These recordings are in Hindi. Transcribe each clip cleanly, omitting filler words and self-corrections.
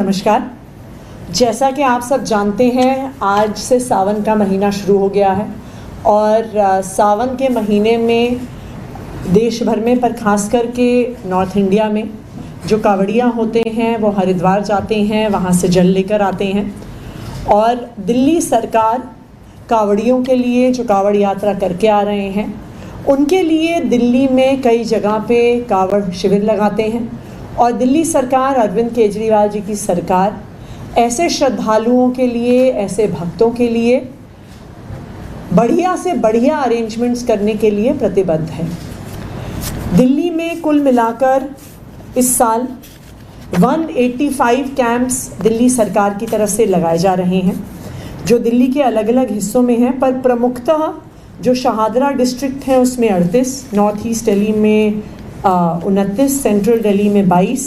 नमस्कार। जैसा कि आप सब जानते हैं, आज से सावन का महीना शुरू हो गया है और सावन के महीने में देश भर में, पर ख़ास करके नॉर्थ इंडिया में जो कावड़ियाँ होते हैं वो हरिद्वार जाते हैं, वहाँ से जल लेकर आते हैं। और दिल्ली सरकार कावड़ियों के लिए जो कावड़ यात्रा करके आ रहे हैं उनके लिए दिल्ली में कई जगह पे कावड़ शिविर लगाते हैं। और दिल्ली सरकार, अरविंद केजरीवाल जी की सरकार ऐसे श्रद्धालुओं के लिए, ऐसे भक्तों के लिए बढ़िया से बढ़िया अरेंजमेंट्स करने के लिए प्रतिबद्ध है। दिल्ली में कुल मिलाकर इस साल 185 कैंप्स दिल्ली सरकार की तरफ से लगाए जा रहे हैं, जो दिल्ली के अलग अलग हिस्सों में हैं, पर प्रमुखतः जो शाहदरा डिस्ट्रिक्ट है उसमें 38, नॉर्थ ईस्ट दिल्ली में 29, सेंट्रल दिल्ली में 22,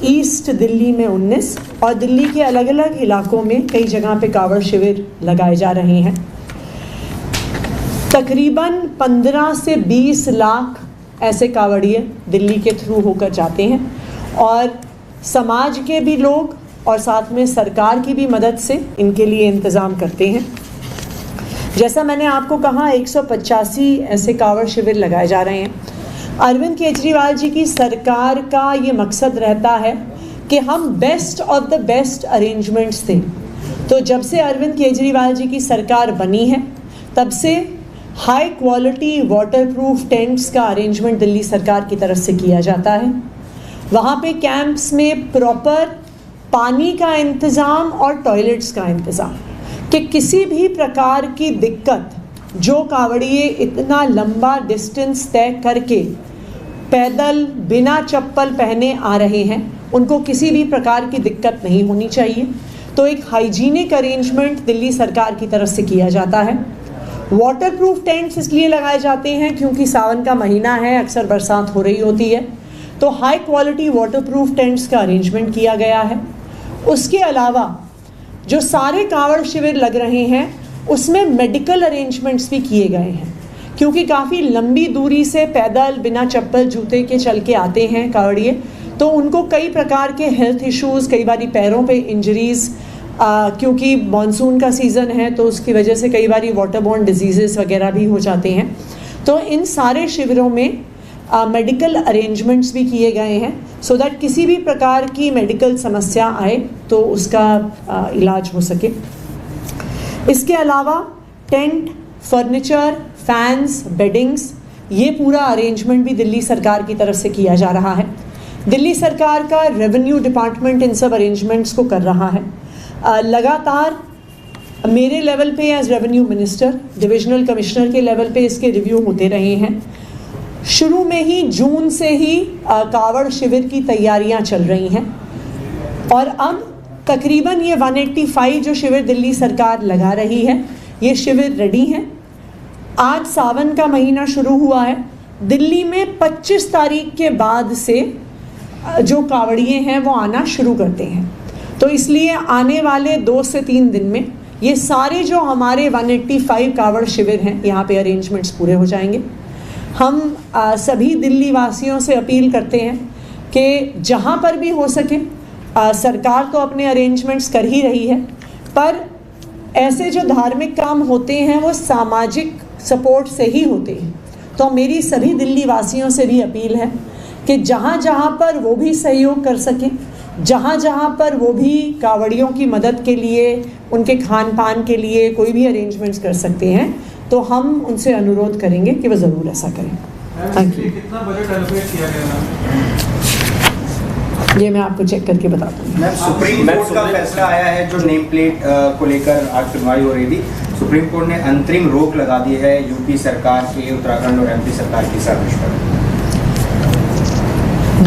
ईस्ट दिल्ली में 19 और दिल्ली के अलग अलग इलाकों में कई जगह पे कावड़ शिविर लगाए जा रहे हैं। तकरीबन 15 से 20 लाख ऐसे कावड़िए दिल्ली के थ्रू होकर जाते हैं और समाज के भी लोग और साथ में सरकार की भी मदद से इनके लिए इंतज़ाम करते हैं। जैसा मैंने आपको कहा, 185 ऐसे कावड़ शिविर लगाए जा रहे हैं। अरविंद केजरीवाल जी की सरकार का ये मकसद रहता है कि हम best of the best arrangements दें। तो जब से अरविंद केजरीवाल जी की सरकार बनी है तब से हाई क्वालिटी वाटरप्रूफ टेंट्स का अरेंजमेंट दिल्ली सरकार की तरफ से किया जाता है। वहाँ पे कैंप्स में प्रॉपर पानी का इंतज़ाम और टॉयलेट्स का इंतज़ाम, कि किसी भी प्रकार की दिक्कत, जो कावड़िए इतना लंबा डिस्टेंस तय करके पैदल बिना चप्पल पहने आ रहे हैं, उनको किसी भी प्रकार की दिक्कत नहीं होनी चाहिए। तो एक हाइजीनिक अरेंजमेंट दिल्ली सरकार की तरफ से किया जाता है। वाटरप्रूफ टेंट्स इसलिए लगाए जाते हैं क्योंकि सावन का महीना है, अक्सर बरसात हो रही होती है, तो हाई क्वालिटी वाटरप्रूफ टेंट्स का अरेंजमेंट किया गया है। उसके अलावा जो सारे कावड़ शिविर लग रहे हैं उसमें मेडिकल अरेंजमेंट्स भी किए गए हैं, क्योंकि काफ़ी लंबी दूरी से पैदल बिना चप्पल जूते के चल के आते हैं कावड़िए, तो उनको कई प्रकार के हेल्थ इश्यूज़, कई बारी पैरों पे इंजरीज़, क्योंकि मॉनसून का सीज़न है तो उसकी वजह से कई बारी वाटरबोर्न डिजीज़ेस वगैरह भी हो जाते हैं। तो इन सारे शिविरों में मेडिकल अरेंजमेंट्स भी किए गए हैं, सो दैट किसी भी प्रकार की मेडिकल समस्या आए तो उसका इलाज हो सके। इसके अलावा टेंट, फर्नीचर, फैंस, बेडिंग्स, ये पूरा अरेंजमेंट भी दिल्ली सरकार की तरफ से किया जा रहा है। दिल्ली सरकार का रेवेन्यू डिपार्टमेंट इन सब अरेंजमेंट्स को कर रहा है। लगातार मेरे लेवल पे as revenue minister, divisional commissioner के लेवल पे इसके रिव्यू होते रहे हैं। शुरू में ही जून से ही कावड़ शिविर की तैयारियां चल रही हैं और अब तकरीबन ये 185 जो शिविर दिल्ली सरकार लगा रही है, ये शिविर रेडी हैं। आज सावन का महीना शुरू हुआ है। दिल्ली में 25 तारीख के बाद से जो कावड़िए हैं वो आना शुरू करते हैं, तो इसलिए आने वाले 2 से 3 दिन में ये सारे जो हमारे 185 कावड़ शिविर हैं, यहाँ पे अरेंजमेंट्स पूरे हो जाएंगे। हम सभी दिल्ली वासियों से अपील करते हैं कि जहाँ पर भी हो सके, सरकार तो अपने अरेंजमेंट्स कर ही रही है, पर ऐसे जो धार्मिक काम होते हैं वो सामाजिक सपोर्ट से ही होते हैं। तो मेरी सभी दिल्ली वासियों से भी अपील है कि जहाँ जहाँ पर वो भी सहयोग कर सकें, जहाँ जहाँ पर वो भी कावड़ियों की मदद के लिए, उनके खान पान के लिए कोई भी अरेंजमेंट्स कर सकते हैं, तो हम उनसे अनुरोध करेंगे कि वो ज़रूर ऐसा करें। Thank you. कितना बजट एलोकेट किया गया था? ये मैं आपको चेक करके बताता हूँ। मैम, सुप्रीम कोर्ट का फैसला आया है जो नेम प्लेट को लेकर आज सुनवाई हो रही थी। सुप्रीम कोर्ट ने अंतरिम रोक लगा दी है यूपी सरकार के, उत्तराखंड और एमपी सरकार की सर्विस पर।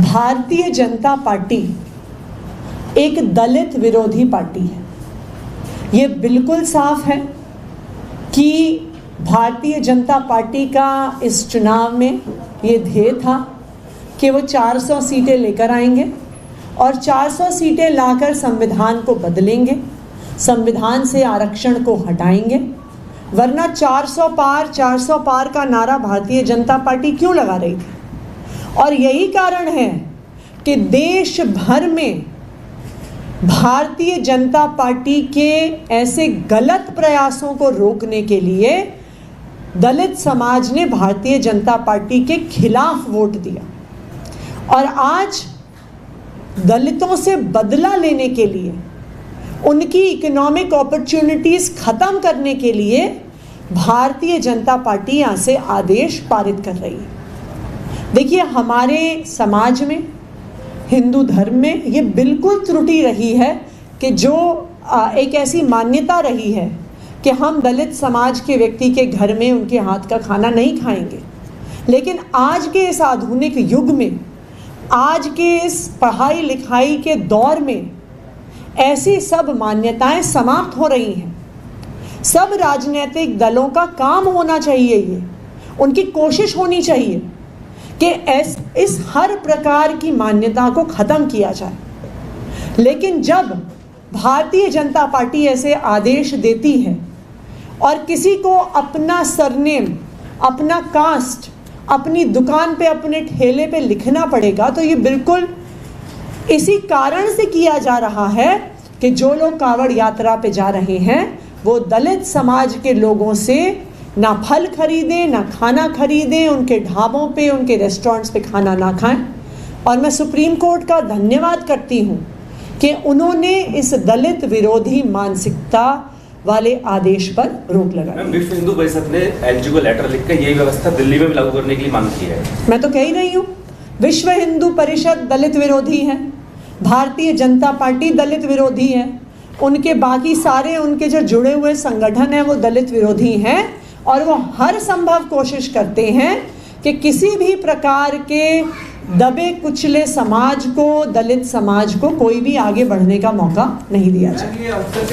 भारतीय जनता पार्टी एक दलित विरोधी पार्टी है। ये बिल्कुल साफ है कि भारतीय जनता पार्टी का इस चुनाव में ये ध्येय था कि वो 400 सीटें लेकर आएंगे और 400 सीटें लाकर संविधान को बदलेंगे, संविधान से आरक्षण को हटाएंगे। वरना 400 पार का नारा भारतीय जनता पार्टी क्यों लगा रही थी? और यही कारण है कि देश भर में भारतीय जनता पार्टी के ऐसे गलत प्रयासों को रोकने के लिए दलित समाज ने भारतीय जनता पार्टी के खिलाफ वोट दिया और आज दलितों से बदला लेने के लिए, उनकी इकोनॉमिक अपॉर्चुनिटीज खत्म करने के लिए भारतीय जनता पार्टी यहाँ से आदेश पारित कर रही है। देखिए, हमारे समाज में, हिंदू धर्म में ये बिल्कुल त्रुटि रही है कि जो एक ऐसी मान्यता रही है कि हम दलित समाज के व्यक्ति के घर में उनके हाथ का खाना नहीं खाएंगे। लेकिन आज के इस आधुनिक युग में, आज के इस पढ़ाई लिखाई के दौर में ऐसी सब मान्यताएं समाप्त हो रही हैं। सब राजनीतिक दलों का काम होना चाहिए, ये उनकी कोशिश होनी चाहिए कि इस हर प्रकार की मान्यता को ख़त्म किया जाए। लेकिन जब भारतीय जनता पार्टी ऐसे आदेश देती है और किसी को अपना सरनेम, अपना कास्ट अपनी दुकान पे, अपने ठेले पे लिखना पड़ेगा, तो ये बिल्कुल इसी कारण से किया जा रहा है कि जो लोग कांवड़ यात्रा पे जा रहे हैं वो दलित समाज के लोगों से ना फल खरीदें, ना खाना खरीदें, उनके ढाबों पे, उनके रेस्टोरेंट्स पे खाना ना खाएं। और मैं सुप्रीम कोर्ट का धन्यवाद करती हूँ कि उन्होंने इस दलित विरोधी मानसिकता वाले आदेश पर रोक लगाई। विश्व हिंदू परिषद ने एलजी को लेटर लिखकर यही व्यवस्था दिल्ली में भी लागू करने के लिए मांग की है। मैं तो कह ही रही हूँ, विश्व हिंदू परिषद दलित विरोधी है, भारतीय जनता पार्टी दलित विरोधी है, उनके बाकी सारे उनके जो जुड़े हुए संगठन हैं वो दलित विरोधी हैं और वो हर संभव कोशिश करते हैं कि किसी भी प्रकार के दबे कुचले समाज को, दलित समाज को कोई भी आगे बढ़ने का मौका नहीं दिया जाए।